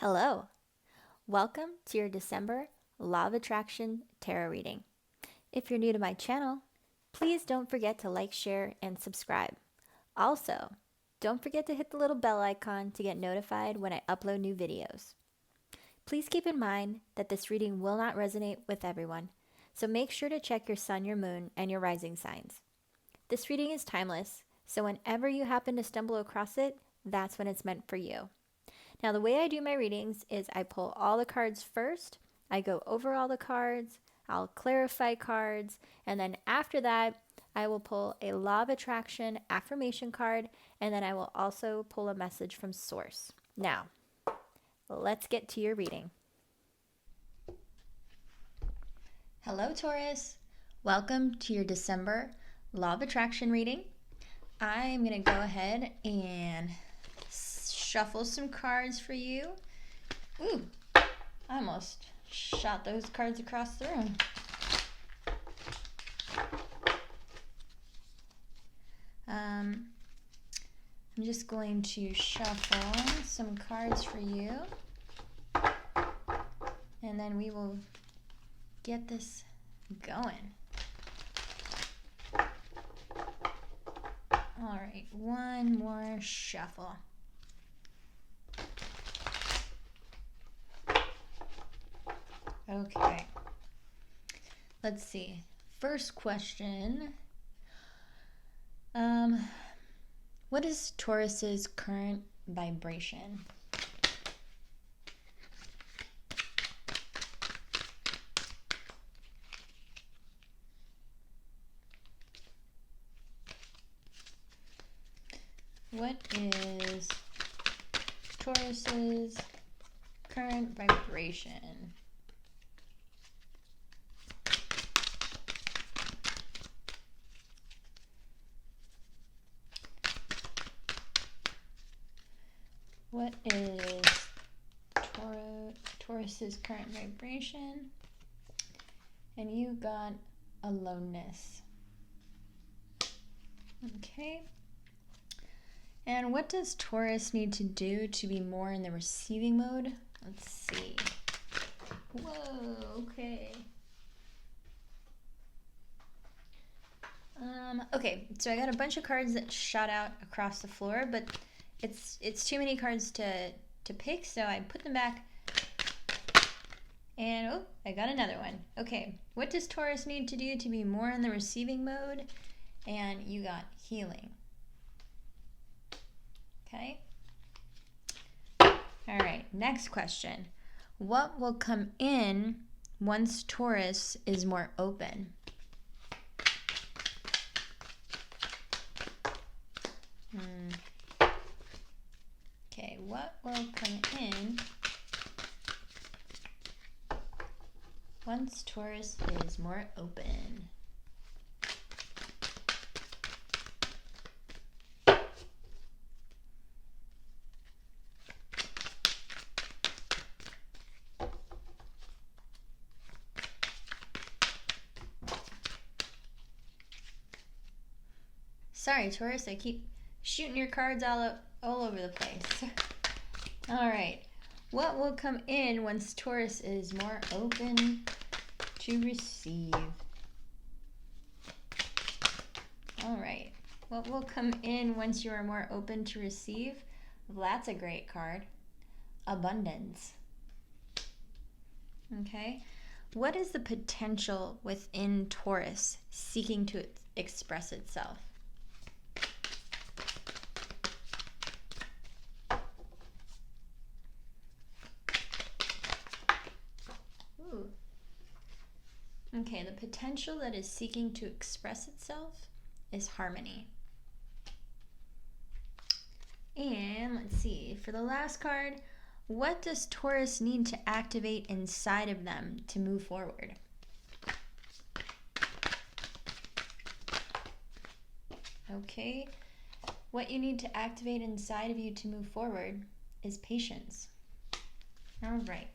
Hello. Welcome to your December Law of Attraction Tarot reading. If you're new to my channel, please don't forget to like, share, and subscribe. Also, don't forget to hit the little bell icon to get notified when I upload new videos. Please keep in mind that this reading will not resonate with everyone, so make sure to check your sun, your moon, and your rising signs. This reading is timeless, so whenever you happen to stumble across it, that's when it's meant for you. Now, the way I do my readings is I pull all the cards first, I go over all the cards, I'll clarify cards, and then after that, I will pull a Law of Attraction affirmation card, and then I will also pull a message from Source. Now, let's get to your reading. Hello, Taurus. Welcome to your December Law of Attraction reading. I'm going to go ahead and shuffle some cards for you. Ooh, I almost shot those cards across the room. I'm just going to shuffle some cards for you, and then we will get this going. All right, one more shuffle. Okay, let's see. First question. What is Taurus's current vibration? What is Taurus's current vibration? What is Taurus's current vibration? And you got aloneness. Okay. And what does Taurus need to do to be more in the receiving mode? Let's see. Whoa, okay. Okay, so I got a bunch of cards that shot out across the floor, but it's too many cards to pick, so I put them back. And oh, I got another one. Okay, what does Taurus need to do to be more in the receiving mode? And you got healing. Okay. All right, next question. What will come in once Taurus is more open? Okay, what will come in once Taurus is more open? Sorry, Taurus, I keep shooting your cards all over the place. All right, what will come in once Taurus is more open to receive? All right, what will come in once you are more open to receive? Well, that's a great card. Abundance. Okay, what is the potential within Taurus seeking to express itself? Okay, the potential that is seeking to express itself is harmony. And let's see, for the last card, what does Taurus need to activate inside of them to move forward? Okay, what you need to activate inside of you to move forward is patience. All right.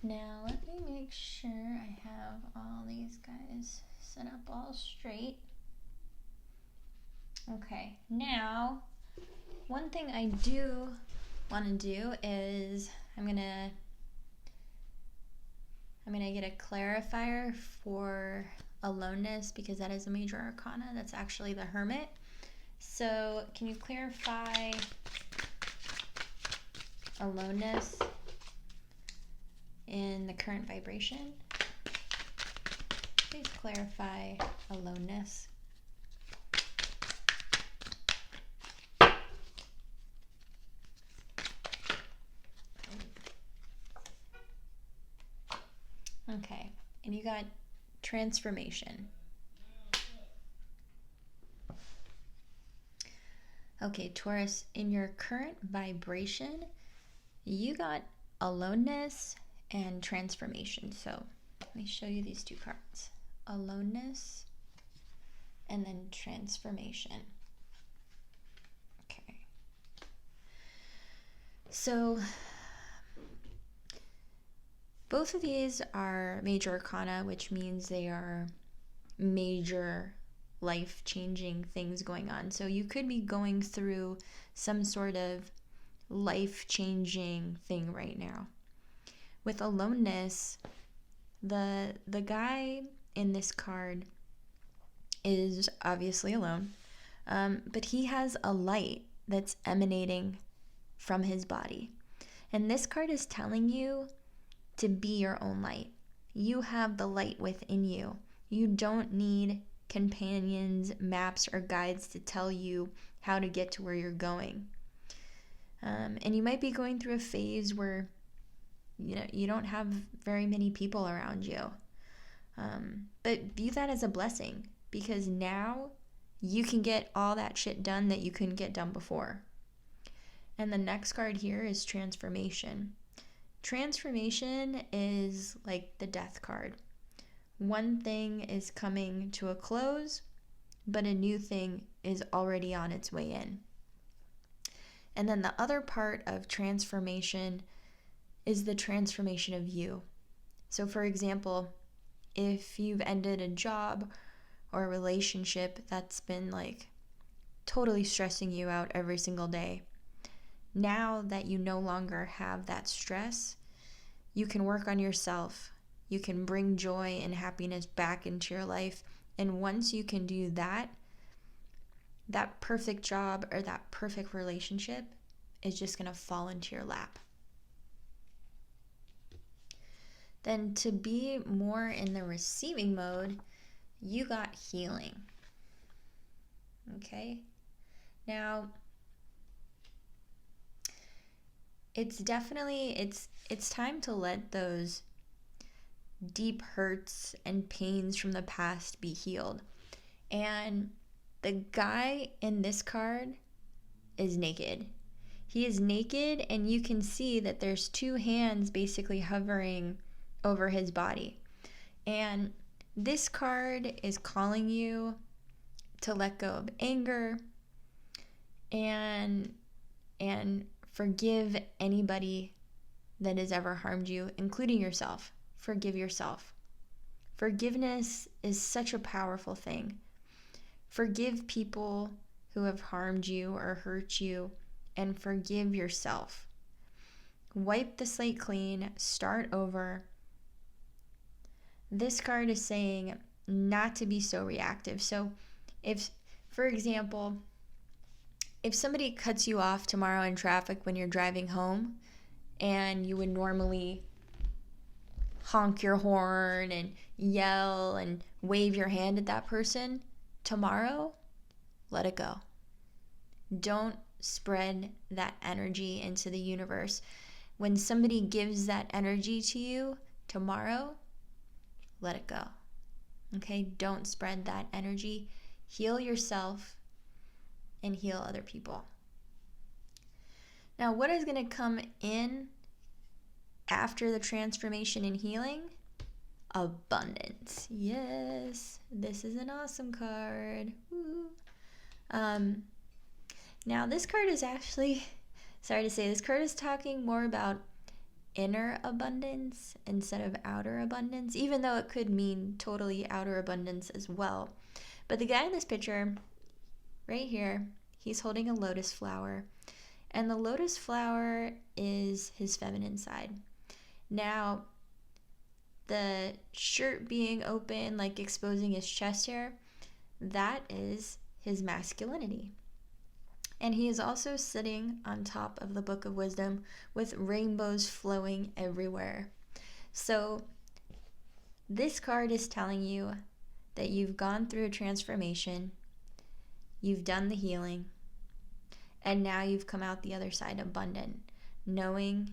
Now, let me make sure I have all these guys set up all straight. Okay, now, one thing I do want to do is I'm gonna get a clarifier for aloneness, because that is a major arcana. That's actually the Hermit. So can you clarify aloneness in the current vibration? Please clarify aloneness. Okay, and you got transformation. Okay, Taurus, in your current vibration, you got aloneness and transformation. So let me show you these two cards. Aloneness and then transformation. Okay. So both of these are major arcana, which means they are major life-changing things going on. So you could be going through some sort of life-changing thing right now. With aloneness, the guy in this card is obviously alone, but he has a light that's emanating from his body. And this card is telling you to be your own light. You have the light within you. You don't need companions, maps, or guides to tell you how to get to where you're going. And you might be going through a phase where you don't have very many people around you. But view that as a blessing, because now you can get all that shit done that you couldn't get done before. And the next card here is transformation. Transformation is like the death card. One thing is coming to a close, but a new thing is already on its way in. And then the other part of transformation is the transformation of you. So for example, if you've ended a job or a relationship that's been like totally stressing you out every single day, now that you no longer have that stress, you can work on yourself. You can bring joy and happiness back into your life. And once you can do that, that perfect job or that perfect relationship is just going to fall into your lap. Then to be more in the receiving mode, you got healing. Okay? Now, it's time to let those deep hurts and pains from the past be healed. And the guy in this card is naked. He is naked, and you can see that there's two hands basically hovering over his body. And this card is calling you to let go of anger and forgive anybody that has ever harmed you, including yourself. Forgive yourself. Forgiveness is such a powerful thing. Forgive people who have harmed you or hurt you, and forgive yourself. Wipe the slate clean, start over. This card is saying not to be so reactive. So if, for example, if somebody cuts you off tomorrow in traffic when you're driving home, and you would normally honk your horn and yell and wave your hand at that person, tomorrow, let it go. Don't spread that energy into the universe. When somebody gives that energy to you tomorrow, let it go. Okay? Don't spread that energy. Heal yourself and heal other people. Now, what is going to come in after the transformation and healing? Abundance. Yes, this is an awesome card. Woo. Now, this card is actually, sorry to say, this card is talking more about inner abundance instead of outer abundance, even though it could mean totally outer abundance as well. But the guy in this picture, right here, he's holding a lotus flower. And the lotus flower is his feminine side. Now, the shirt being open, like exposing his chest hair, that is his masculinity. And he is also sitting on top of the Book of Wisdom with rainbows flowing everywhere. So this card is telling you that you've gone through a transformation, you've done the healing, and now you've come out the other side abundant, knowing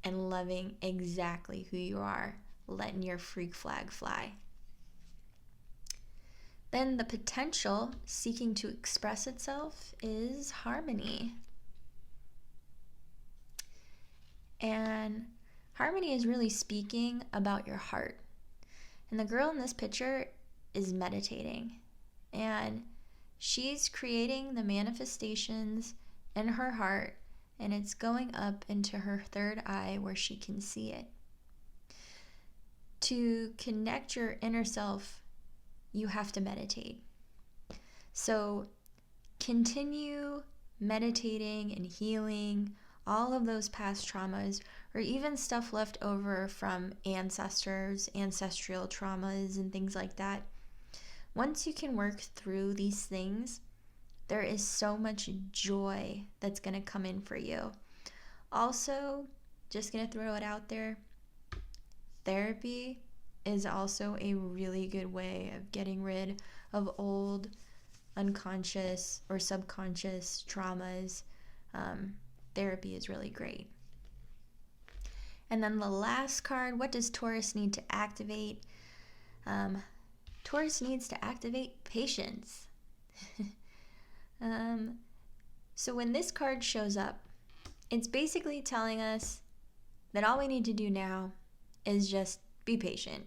and loving exactly who you are, letting your freak flag fly. Then the potential seeking to express itself is harmony. And harmony is really speaking about your heart. And the girl in this picture is meditating. And she's creating the manifestations in her heart, and it's going up into her third eye where she can see it. To connect your inner self, you have to meditate. So continue meditating and healing all of those past traumas, or even stuff left over from ancestors, ancestral traumas, and things like that. Once you can work through these things, there is so much joy that's going to come in for you. Also, just going to throw it out there, therapy is also a really good way of getting rid of old unconscious or subconscious traumas. Therapy is really great. And then the last card, what does Taurus need to activate? Taurus needs to activate patience. So when this card shows up, it's basically telling us that all we need to do now is just be patient.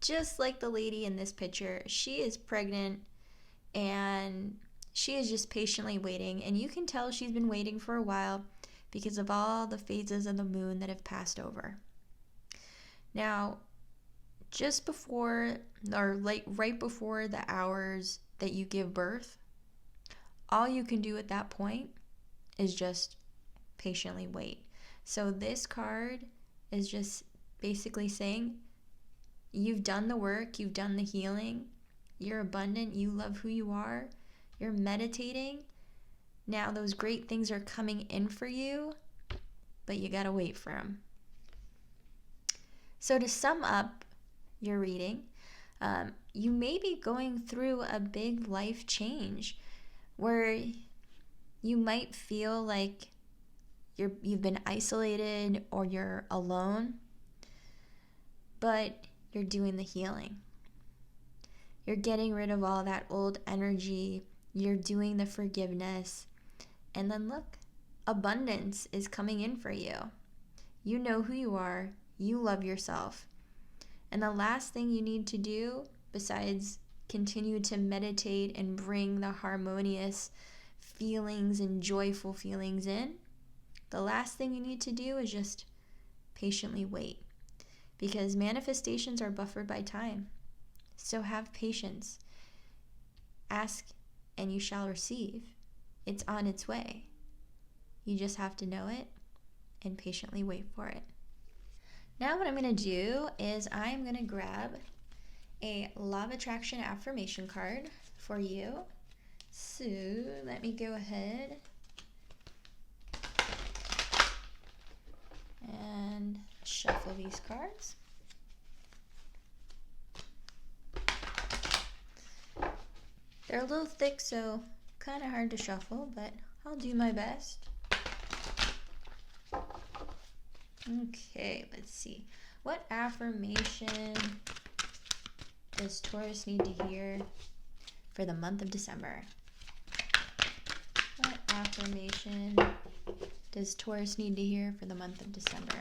Just like the lady in this picture, she is pregnant and she is just patiently waiting, and you can tell she's been waiting for a while because of all the phases of the moon that have passed over. Now, just before, or like right before the hours that you give birth, all you can do at that point is just patiently wait. So this card is just basically saying, you've done the work, you've done the healing, you're abundant, you love who you are, you're meditating. Now those great things are coming in for you, but you gotta wait for them. So to sum up your reading, you may be going through a big life change where you might feel like you've been isolated or you're alone, but you're doing the healing. You're getting rid of all that old energy. You're doing the forgiveness. And then look, abundance is coming in for you. You know who you are. You love yourself. And the last thing you need to do, besides continue to meditate and bring the harmonious feelings and joyful feelings in, the last thing you need to do is just patiently wait. Because manifestations are buffered by time. So have patience. Ask and you shall receive. It's on its way. You just have to know it and patiently wait for it. Now what I'm going to do is I'm going to grab a Law of Attraction affirmation card for you. So let me go ahead and shuffle these cards. They're a little thick, so kind of hard to shuffle, but I'll do my best. Okay, let's see. What affirmation does Taurus need to hear for the month of December? What affirmation does Taurus need to hear for the month of December?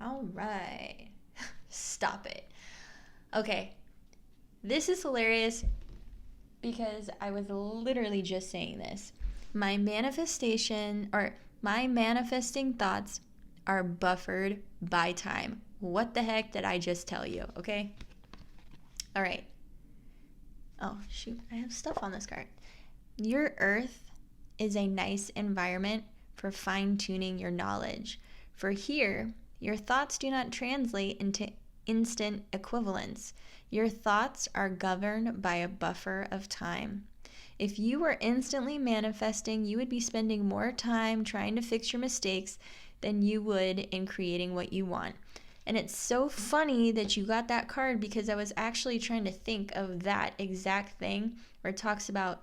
All right. Stop it. Okay. This is hilarious because I was literally just saying this. My manifesting thoughts are buffered by time. what the heck did I just tell you, okay? All right. Oh, shoot, I have stuff on this card. Your earth is a nice environment for fine-tuning your knowledge. For here, your thoughts do not translate into instant equivalence. Your thoughts are governed by a buffer of time. If you were instantly manifesting, you would be spending more time trying to fix your mistakes than you would in creating what you want. And it's so funny that you got that card, because I was actually trying to think of that exact thing where it talks about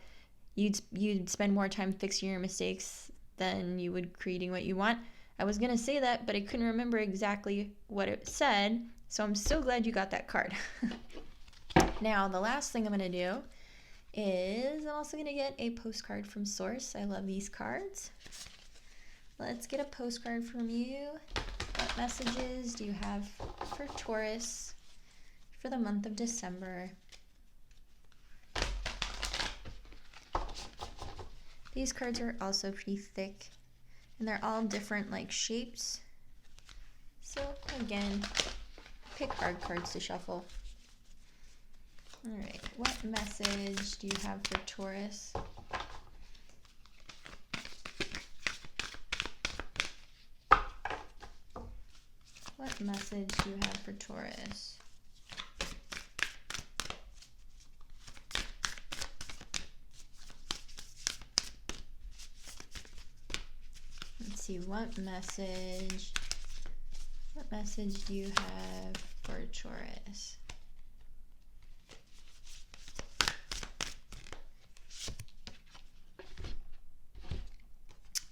you'd spend more time fixing your mistakes than you would creating what you want. I was going to say that, but I couldn't remember exactly what it said. So I'm so glad you got that card. Now, the last thing I'm going to do is I'm also going to get a postcard from Source. I love these cards. Let's get a postcard from you. What messages do you have for Taurus for the month of December? These cards are also pretty thick, and they're all different like shapes. So again, pick hard cards to shuffle. All right, what message do you have for Taurus? What message do you have for Taurus? Let's see, what message do you have for Taurus?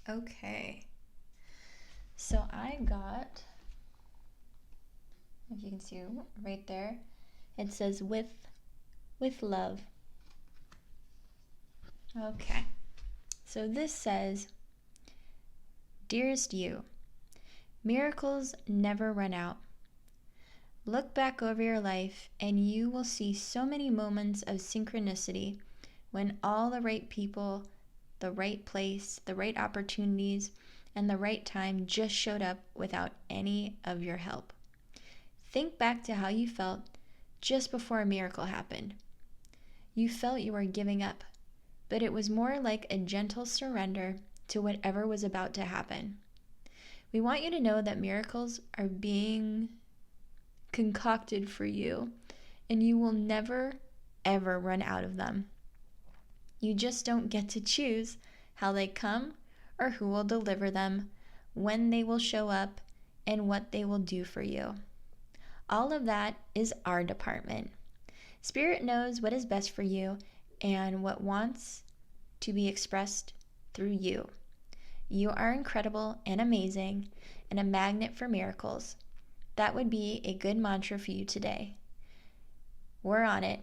Okay, so I got, if you can see right there, it says with love. Okay, so this says, dearest you, miracles never run out. Look back over your life and you will see so many moments of synchronicity when all the right people, the right place, the right opportunities, and the right time just showed up without any of your help. Think back to how you felt just before a miracle happened. You felt you were giving up, but it was more like a gentle surrender to whatever was about to happen. We want you to know that miracles are being concocted for you, and you will never, ever run out of them. You just don't get to choose how they come or who will deliver them, when they will show up, and what they will do for you. All of that is our department. Spirit knows what is best for you and what wants to be expressed through you. You are incredible and amazing and a magnet for miracles. That would be a good mantra for you today. We're on it.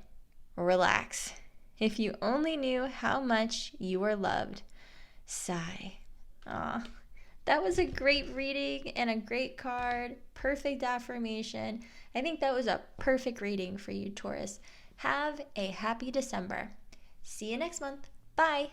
Relax. If you only knew how much you were loved. Sigh. Aw, that was a great reading and a great card. Perfect affirmation. I think that was a perfect reading for you, Taurus. Have a happy December. See you next month. Bye.